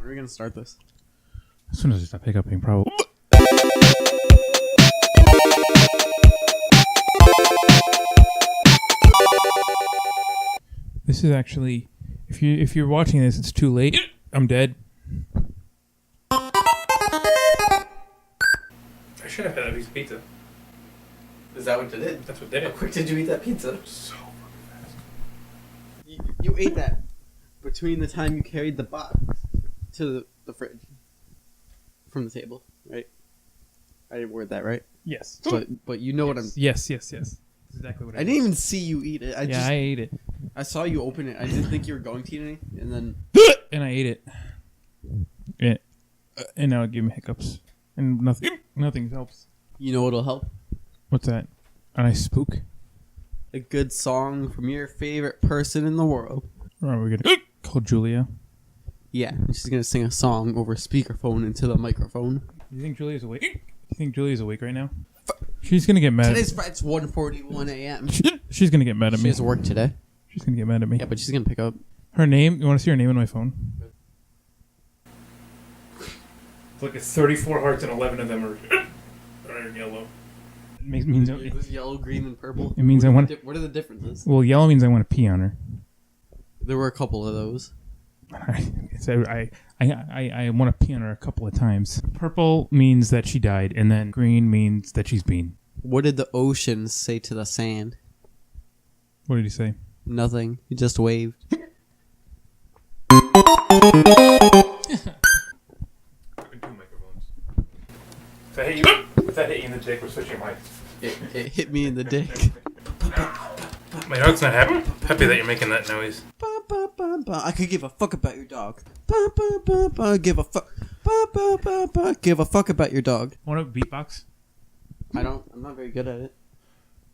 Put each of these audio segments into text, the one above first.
When are we gonna start this? As soon as I stop hiccuping, probably. This is actually, if you're watching this, it's too late. I'm dead. I should have had a piece of pizza. Is that what you did? That's what did How it. quick did you eat that pizza? So fucking fast. You ate that between the time you carried the box to the fridge from the table, right? I didn't word that right, Yes. but you know what I'm. Yes. That's exactly what I didn't even see you eat it. I ate it. I saw you open it. I didn't think you were going to eat any, and then And I ate it. And now it gave me hiccups. And nothing helps. you know what'll help? What's that? A nice spook? A good song from your favorite person in the world. Or are we gonna call Julia? Yeah, she's gonna sing a song over speakerphone into the microphone. You think Julia's awake? You think Julia's awake right now? She's gonna get mad. Today's Friday's 1:41 a.m. She's gonna get mad at She me. has work today. She's gonna get mad at me. Yeah, but she's gonna pick up. Her name? You want to see her name on my phone? Look, it's 34 hearts and 11 of them are yellow. It means It was yellow, green, and purple. It means I want. What are the differences? Well, yellow means I want to pee on her. There were a couple of those. So I want to pee on her a couple of times. Purple means that she died, and then green means that she's been. What did the ocean say to the sand? What did he say? Nothing. He just waved. If that hit you in the dick, we're switching mics. It hit me in the dick. My dog's not happy that you're making that noise. Ba, ba, ba, ba. I could give a fuck about your dog. Ba, ba, ba, ba. Give a fuck. Ba, ba, ba, ba. Give a fuck about your dog. Want to beatbox? I'm not very good at it.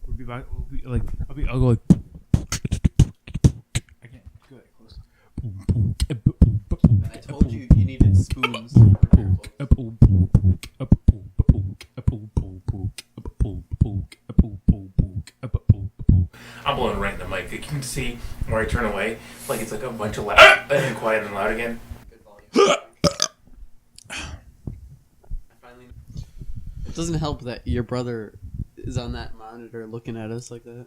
I'll go like. I can't go that close. I told you needed spoons. I'm blowing right in the mic. You can see where I turn away, like it's like a bunch of loud, and then quiet and loud again. It doesn't help that your brother is on that monitor looking at us like that.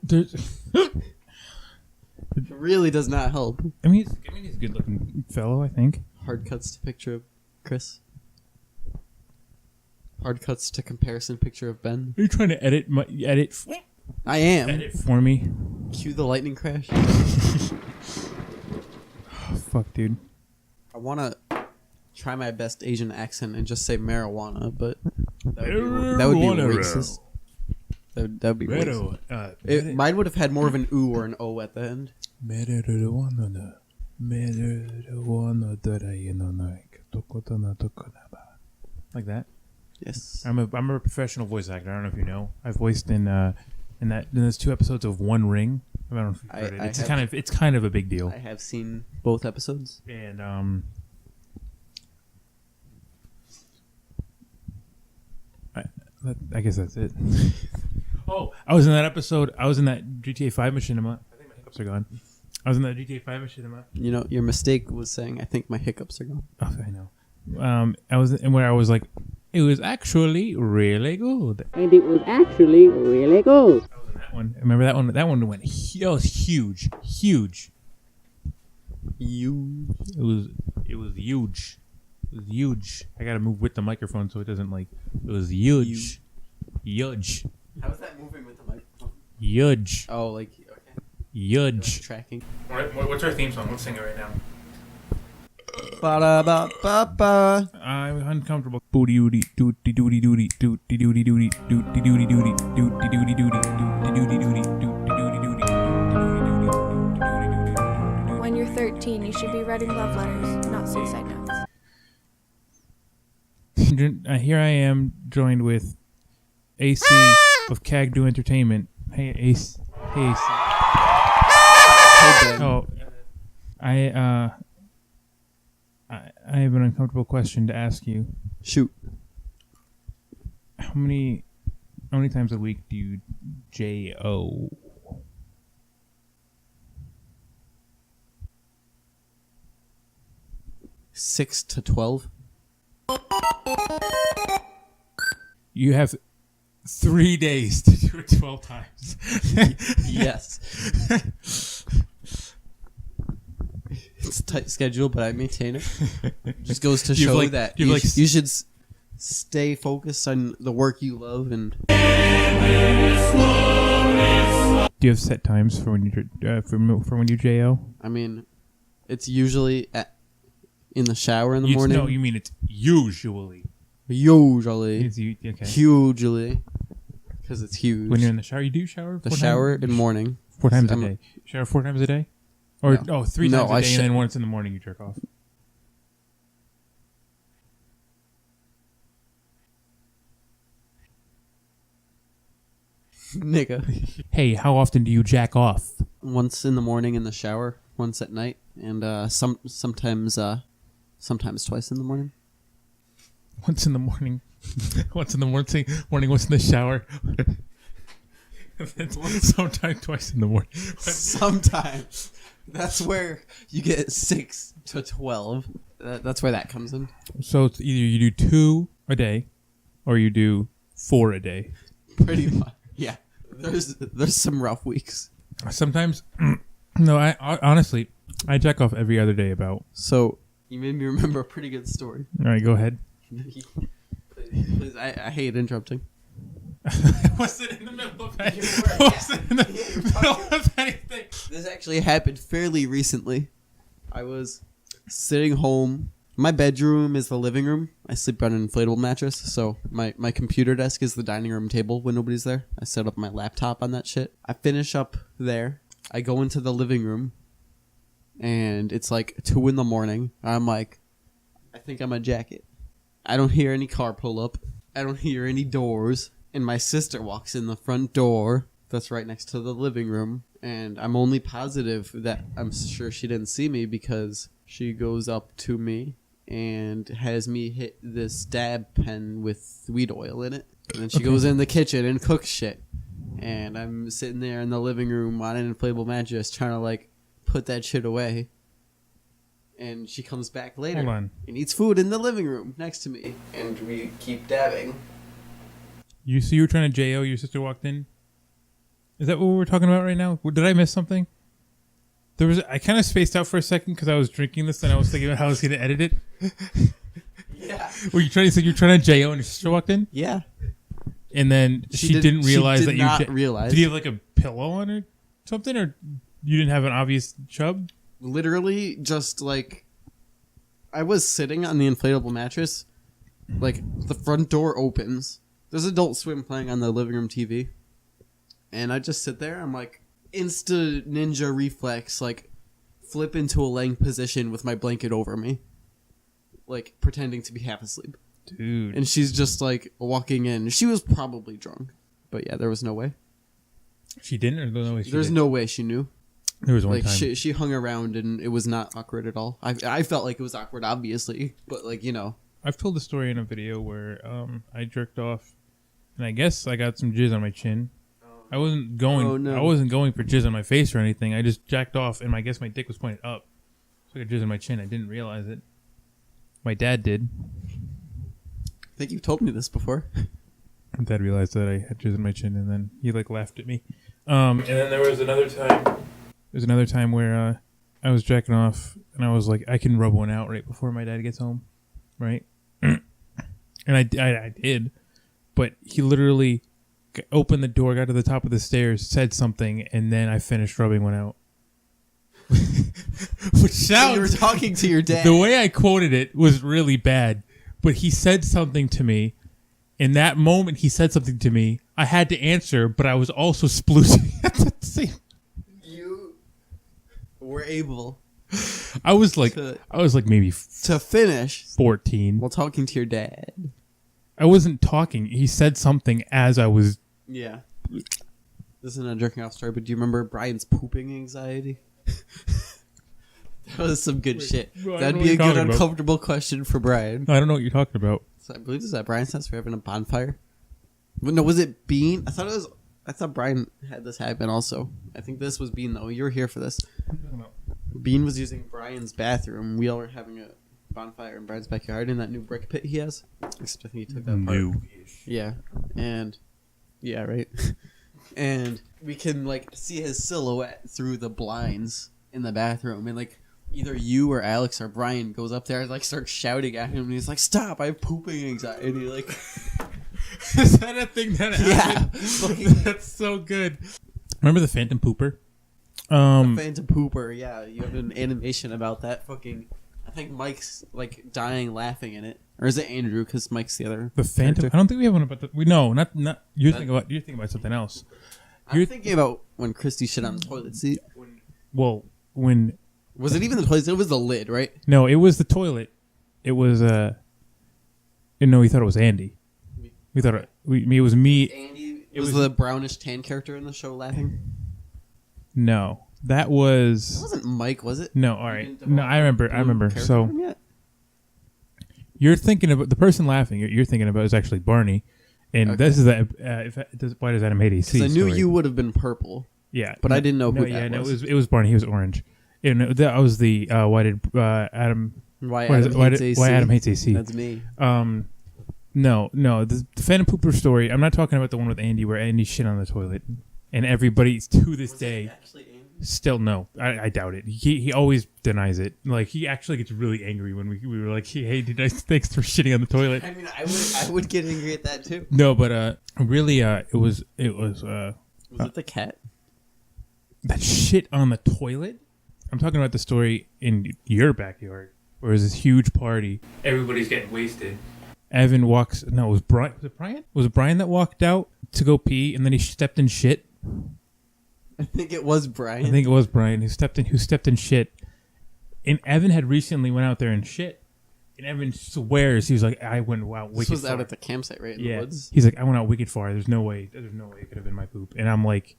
It really does not help. I mean, he's a good-looking fellow, I think. Hard cuts to picture of Chris. Hard cuts to comparison picture of Ben. Are you trying to edit I am. edit for me? Cue the lightning crash. Oh, fuck, dude. I want to try my best Asian accent and just say marijuana, but that would be Marijuana. racist. That would be racist. Mine would have had more of an ooh or an o at the end. Like that. Yes. I'm a professional voice actor. I don't know if you know. I've voiced in those 2 episodes of One Ring. I don't know if you've heard it. It's kind of a big deal. I have seen both episodes. And I guess that's it. Oh, I was in that episode. I was in that GTA 5 machinima. I think my hiccups are gone. I was in that GTA 5 machinima. You know, your mistake was saying, I think my hiccups are gone. Oh, I know. I was in where I was like, it was actually really good. And it was actually really good. I was in that one. Remember that one? That one went. That was huge. You. It was huge. It was huge. I gotta move with the microphone so it doesn't like. It was huge. Huge. How is that moving with the microphone? Huge. Oh, like, okay. Huge. Tracking. What's our theme song? Let's sing it right now. Ba-da-ba-ba-ba. I'm uncomfortable. Booty doody doody doody doody doody doody doody doody doody doody doody doody doody doody doody doody. When you're 13, you should be writing love letters, not suicide notes. Here I am, joined with AC of Cagdo Entertainment. Hey, Ace. Hey, AC. Hey, Ben. Oh, I have an uncomfortable question to ask you. Shoot. How many times a week do you J-O? 6 to 12. You have 3 days to do it 12 times. Yes. It's a tight schedule, but I maintain it. Just goes to You've show like- that you've you, like you should stay focused on the work you love. And Do you have set times for when you for when you JO? I mean, it's usually in the shower in the You, morning. no, you mean it's usually. Usually. Okay. Hugely. Because it's huge. When you're in the shower, you do shower? the 4 shower times? in morning. 4 times a I'm- day. Shower 4 times a day? Or, No. 3 No, times a I day and then once in the morning you jerk off. Nigga. Hey, how often do you jack off? Once in the morning in the shower, once at night, and sometimes twice in the morning. Once in the morning. Once in the morning, once in the shower. And then sometime twice in the morning. Sometimes. That's where you get 6 to 12. That's where that comes in. So it's either you do 2 a day or you do 4 a day. Pretty much. Yeah. There's some rough weeks. Sometimes, no, I honestly, I jack off every other day about. So you made me remember a pretty good story. All right, go ahead. Please, I hate interrupting. Was it in the middle of anything? Was it in the middle of anything? This actually happened fairly recently. I was sitting home. My bedroom is the living room. I sleep on an inflatable mattress, so my computer desk is the dining room table when nobody's there. I set up my laptop on that shit. I finish up there. I go into the living room, and it's like 2 in the morning. I'm like, I think I'm a jacket. I don't hear any car pull up. I don't hear any doors. And my sister walks in the front door that's right next to the living room. And I'm only positive that I'm sure she didn't see me because she goes up to me and has me hit this dab pen with weed oil in it. And then she goes in the kitchen and cooks shit. And I'm sitting there in the living room on an inflatable mattress trying to like put that shit away. And she comes back later Hold on. and eats food in the living room next to me. And we keep dabbing. You were trying to JO, your sister walked in? Is that what we're talking about right now? Did I miss something? I kind of spaced out for a second because I was drinking this and I was thinking about how I was going to edit it. Yeah. Were you trying to trying to JO and your sister walked in? Yeah. And then she didn't realize she that did you not realize. Did you have like a pillow on or something? Or you didn't have an obvious chub? Literally just like I was sitting on the inflatable mattress, like the front door opens. There's Adult Swim playing on the living room TV. And I just sit there, I'm like insta ninja reflex, like flip into a laying position with my blanket over me. Like pretending to be half asleep. Dude. And she's just like walking in. She was probably drunk. But yeah, there was no way. She didn't or no way she There's did? no way she knew. There was one Like time. she hung around and it was not awkward at all. I felt like it was awkward, obviously, but like I've told the story in a video where I jerked off, and I guess I got some jizz on my chin. I wasn't going. Oh, no. I wasn't going for jizz on my face or anything. I just jacked off, and I guess my dick was pointed up, so I got jizz on my chin. I didn't realize it. My dad did. I think you've told me this before. My dad realized that I had jizz on my chin, and then he like laughed at me. And then there was another time. There's another time where I was jacking off, and I was like, I can rub one out right before my dad gets home, right? And I did, but he literally opened the door, got to the top of the stairs, said something, and then I finished rubbing one out. Which So you were sounds, talking to your dad. the way I quoted it was really bad, but he said something to me. In that moment, he said something to me. I had to answer, but I was also sploozing at the same. You were able I was like To- maybe to finish 14. while talking to your dad. I wasn't talking. He said something as I was. Yeah. This isn't a jerking off story, but do you remember Brian's pooping anxiety? That was some good shit. bro, I That'd don't be know a what you're good, talking about. uncomfortable question for Brian. I don't know what you're talking about. So I believe this is at Brian's house for having a bonfire. Well, no, was it Bean? I thought Brian had this happen also. I think this was Bean though. You were here for this. Bean was using Brian's bathroom. We all were having a bonfire in Brad's backyard in that new brick pit he has. Except I think he took that apart. Yeah, and yeah, right. And we can like see his silhouette through the blinds in the bathroom, and like either you or Alex or Brian goes up there and like starts shouting at him, and he's like, "Stop! I have pooping anxiety." Like, is that a thing that happened? yeah, That's so good. Remember the Phantom Pooper? Phantom Pooper. Yeah, you have an animation about that. Fucking, I think Mike's like dying laughing in it, or is it Andrew? Because Mike's the other. The Phantom. character. I don't think we have one about the. Not. You're thinking about something else. I'm thinking about when Christy shit on the toilet seat. Well, when Was it even the toilet seat? It was the lid, right? no, it was the toilet. It was no, we thought it was Andy. We thought it was me. Andy It was was- the brownish tan character in the show laughing. No, that That was wasn't Mike, was it? no. All You right, didn't no, develop I remember. a I remember. character So from yet? you're thinking about the person laughing. You're thinking about is actually Barney, and Okay. this is the. Why does Adam hate AC? 'Cause I knew story. you would have been purple. Yeah, but I didn't know who No, that yeah, no, was. it was Barney. He was orange. And that was the why did Adam Why why, Adam hates AC? why Adam hates AC? That's me. No, the Phantom Pooper story. I'm not talking about the one with Andy where Andy shit on the toilet, and everybody to this day still no. I doubt it. He always denies it. Like he actually gets really angry when we were like, hey, thanks for shitting on the toilet. I mean, I would get angry at that too. No, but really, it was Was it the cat? that shit on the toilet. I'm talking about the story in your backyard where there's this huge party. Everybody's getting wasted. Evan walks. No, it was Brian. Was it Brian? Was it Brian that walked out to go pee and then he stepped in shit? I think it was Brian. I think it was Brian who stepped in shit. And Evan had recently went out there and shit. And Evan swears he was like, I went out wicked this was far. out at the campsite, right? In yeah. the woods. He's like, I went out wicked far. There's no way it could have been my poop. And I'm like,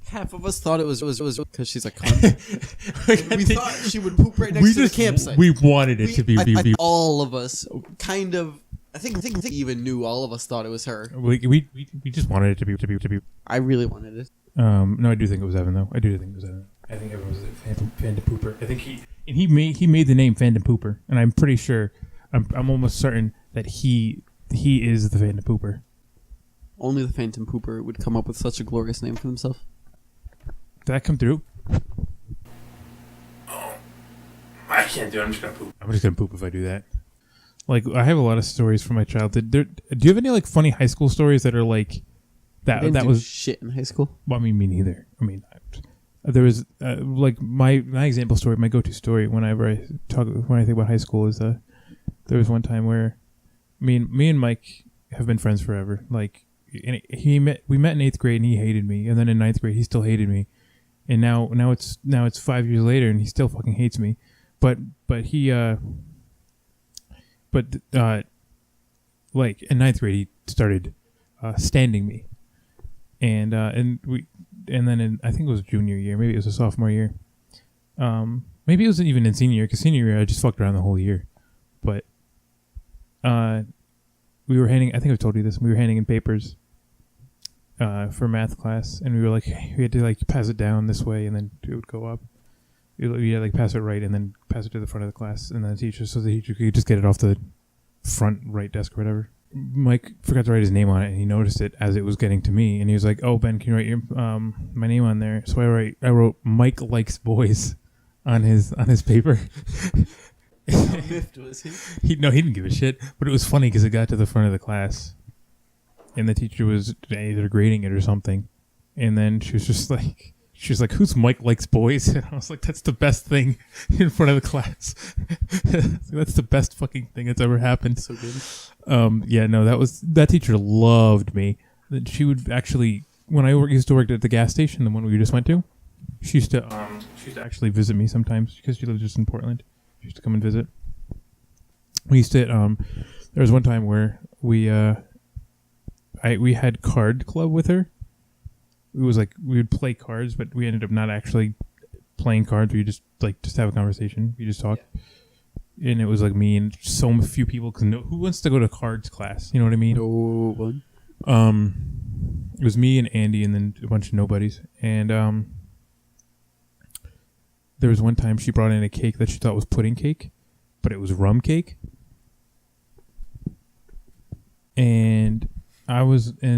Half of us thought it was because she's a cunt. we thought she would poop right next to the campsite. We wanted it to be. All of us kind of. I think even knew. All of us thought it was her. We just wanted it to be. I really wanted it. No, I do think it was Evan though. I do think it was Evan. I think Evan was a Phantom Pooper. I think he made the name Phantom Pooper, and I'm pretty sure, I'm almost certain that he is the Phantom Pooper. Only the Phantom Pooper would come up with such a glorious name for himself. Did that come through? Oh, I can't do it. I'm just gonna poop if I do that. Like I have a lot of stories from my childhood. Do you have any like funny high school stories that are like that? I didn't That do was shit in high school. Well, I mean, me neither. I mean, there was like my example story, my go-to story when I think about high school is there was one time where me and Mike have been friends forever. Like we met in 8th grade and he hated me, and then in 9th grade he still hated me, and now it's 5 years later and he still fucking hates me, but he like in 9th grade he started standing me. And then in, I think it was junior year, maybe it was a sophomore year. Maybe it wasn't even in senior year, because senior year I just fucked around the whole year. But we were handing, I think I've told you this, we were handing in papers for math class, and we were like, we had to like pass it down this way, and then it would go up. We had to like pass it right, and then pass it to the front of the class, and then the teacher could just get it off the front right desk or whatever. Mike forgot to write his name on it, and he noticed it as it was getting to me, and he was like, "Oh, Ben, can you write your my name on there?" So I wrote Mike likes boys on his paper. How miffed was he? He didn't give a shit, but it was funny because it got to the front of the class, and the teacher was either grading it or something, and then she was just like. She was like, "Who's Mike likes boys?" And I was like, "That's the best thing in front of the class. That's the best fucking thing that's ever happened." So good. Yeah, no, that teacher loved me. She would actually, when I used to work at the gas station, the one we just went to, she used to actually visit me sometimes because she lived just in Portland. She used to come and visit. We used to. There was one time where we had card club with her. It was like we would play cards, but we ended up not actually playing cards. We just have a conversation. We just talk, and it was like me and so few people. Cause who wants to go to cards class? You know what I mean? No one. It was me and Andy, and then a bunch of nobodies. And there was one time she brought in a cake that she thought was pudding cake, but it was rum cake. And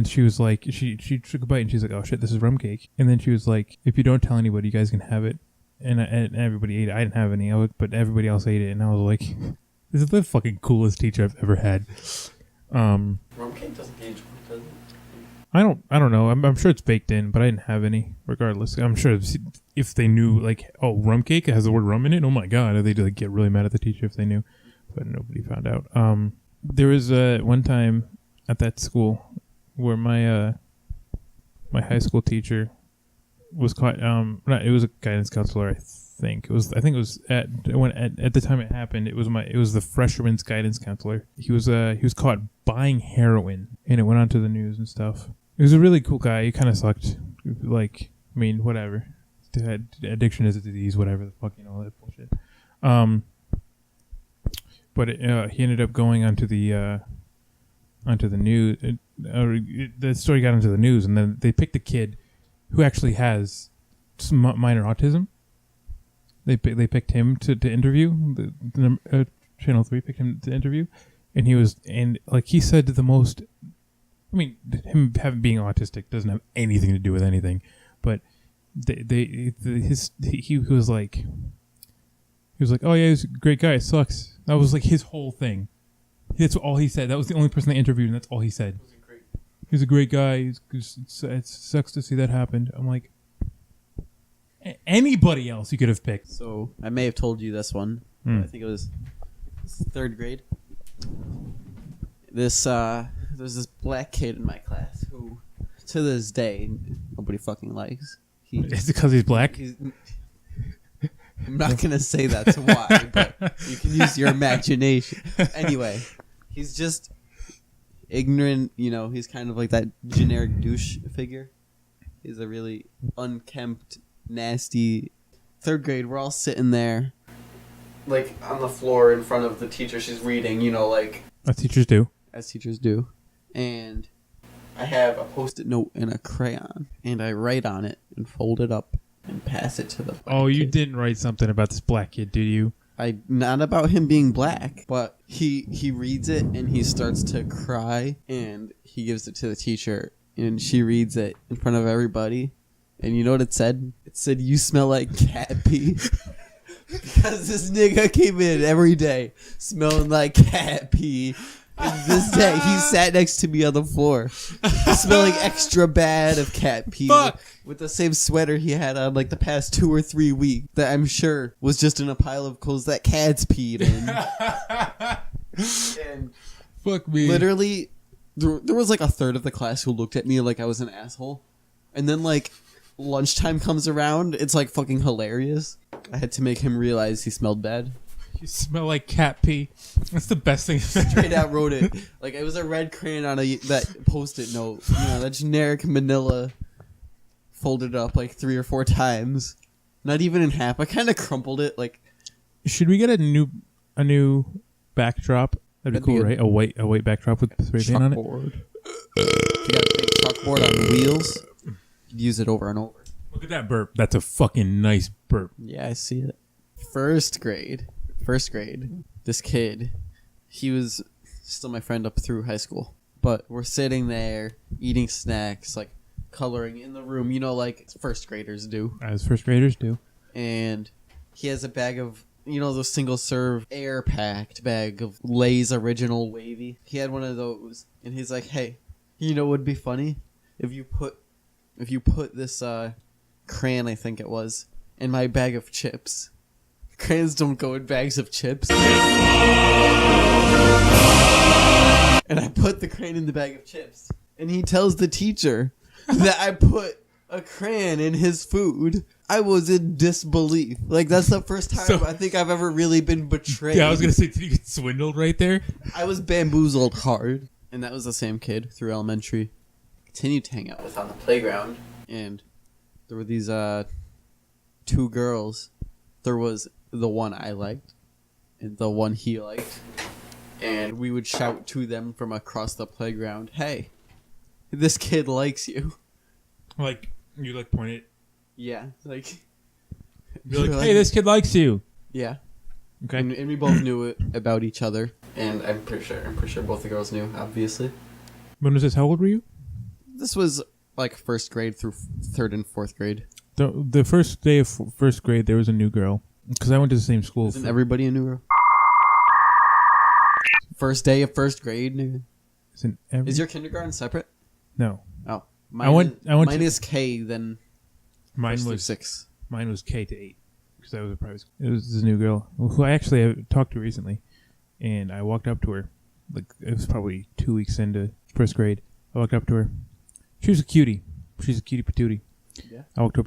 she was like, she took a bite and she's like, oh shit, this is rum cake. And then she was like, if you don't tell anybody, you guys can have it. And everybody ate it. I didn't have any, but everybody else ate it. And I was like, this is the fucking coolest teacher I've ever had. Rum cake doesn't age, does it? I don't know. I'm sure it's baked in, but I didn't have any. Regardless, I'm sure if they knew, like, oh, rum cake has the word rum in it. Oh my god, they'd like get really mad at the teacher if they knew. But nobody found out. There was one time at that school where my high school teacher was caught. It was a guidance counselor. I think it was at the time it happened. It was the freshman's guidance counselor. He was caught buying heroin, and it went onto the news and stuff. He was a really cool guy. He kind of sucked. Like, I mean, whatever. Addiction is a disease. Whatever the fuck, all that bullshit. But he ended up going onto the news. The story got into the news, and then they picked a kid who actually has some minor autism. They picked him to interview. Channel 3 picked him to interview, and he said the most. I mean, him being autistic doesn't have anything to do with anything, but he was like, oh yeah, he's a great guy. It sucks. That was like his whole thing. That's all he said. That was the only person they interviewed, and that's all he said. He's a great guy. It sucks to see that happen. I'm like, anybody else you could have picked. So I may have told you this one. I think it was third grade. There's this black kid in my class who, to this day, nobody fucking likes. Is it because he's black? I'm not gonna say that's why, but you can use your imagination. Anyway, he's just ignorant. He's kind of like that generic douche figure. He's a really unkempt, nasty. Third grade, we're all sitting there, like on the floor in front of the teacher. She's reading, like as teachers do. As teachers do. And I have a Post-it note and a crayon, and I write on it and fold it up and pass it to the black you kid. didn't write something about this black kid, did you? Not about him being black, but he reads it and he starts to cry, and he gives it to the teacher, and she reads it in front of everybody. And you know what it said? It said, "You smell like cat pee." Because this nigga came in every day smelling like cat pee. And this day, he sat next to me on the floor, smelling extra bad of cat pee. Fuck. With the same sweater he had on like the past 2 or 3 weeks that I'm sure was just in a pile of clothes that cats peed in. And fuck me. Literally, there was like a third of the class who looked at me like I was an asshole. And then like lunchtime comes around, it's like fucking hilarious. I had to make him realize he smelled bad. You smell like cat pee. That's the best thing. Straight out wrote it. Like it was a red crayon on that Post-it note. That generic manila. Folded up like 3 or 4 times. Not even in half. I kind of crumpled it. Like, should we get a new backdrop? That'd be cool, right? A white backdrop with spray paint on it. If you got a big chalkboard on wheels, you'd use it over and over. Look at that burp. That's a fucking nice burp. Yeah, I see it. First grade. This kid, he was still my friend up through high school. But we're sitting there eating snacks, like coloring in the room, like first graders do. As first graders do. And he has a bag of, those single serve air packed bag of Lay's Original Wavy. He had one of those, and he's like, "Hey, what would be funny if you put this crayon, I think it was, in my bag of chips." Crayons don't go in bags of chips. And I put the crayon in the bag of chips. And he tells the teacher that I put a crayon in his food. I was in disbelief. Like, that's the first time I think I've ever really been betrayed. Yeah, I was going to say, did you get swindled right there? I was bamboozled hard. And that was the same kid through elementary. Continued to hang out with on the playground. And there were these 2 girls. There was the one I liked and the one he liked. And we would shout to them from across the playground, "Hey, this kid likes you." Like, you point it? Yeah, like... You're like, "Hey, this kid likes you." Yeah. Okay. And we both knew it about each other, and I'm pretty sure both the girls knew, obviously. When was this? How old were you? This was like first grade through third and fourth grade. The first day of first grade, there was a new girl. Because I went to the same school. Isn't everybody a new girl? First day of first grade, nigga. Is your kindergarten separate? No. Oh, Mine is K. Then Mine first through was 6. Mine was K to 8 because I was a private school. It was this new girl who I actually have talked to recently, and I walked up to her. Like it was probably 2 weeks into first grade. I walked up to her. She was a cutie. She's a cutie patootie. Yeah. I walked up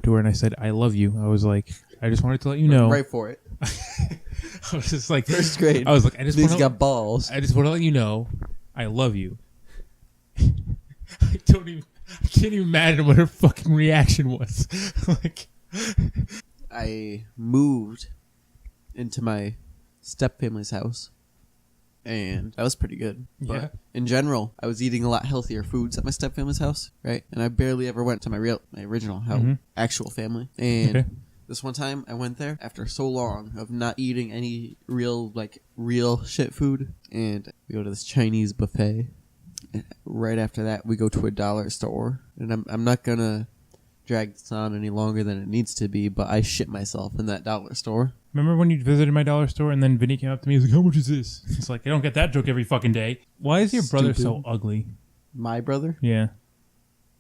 to her and I said, "I love you." I was like, I just wanted to let you know. Right for it. I was just like First grade. I was like, I just These want got balls. to let you know, I love you. I can't even imagine what her fucking reaction was. Like, I moved into my stepfamily's house, and that was pretty good. But Yeah. in general, I was eating a lot healthier foods at my stepfamily's house, right? And I barely ever went to my original house, Mhm. actual family. And Okay. this one time, I went there after so long of not eating any real shit food, and we go to this Chinese buffet. And right after that, we go to a dollar store, and I'm not gonna drag this on any longer than it needs to be, but I shit myself in that dollar store. remember when you visited my dollar store and then Vinny came up to me and was like, "How much is this?" It's like, I don't get that joke every fucking day. Why is your brother so Stupid. ugly? My brother? Yeah.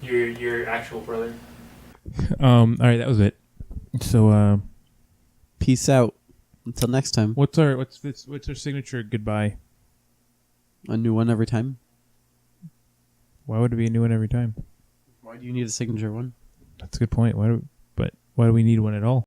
Your actual brother. All right, that was it. So, Peace out. Until next time. what's our signature goodbye? A new one every time. Why would it be a new one every time? Why do you need a signature one? That's a good point. Why do we need one at all?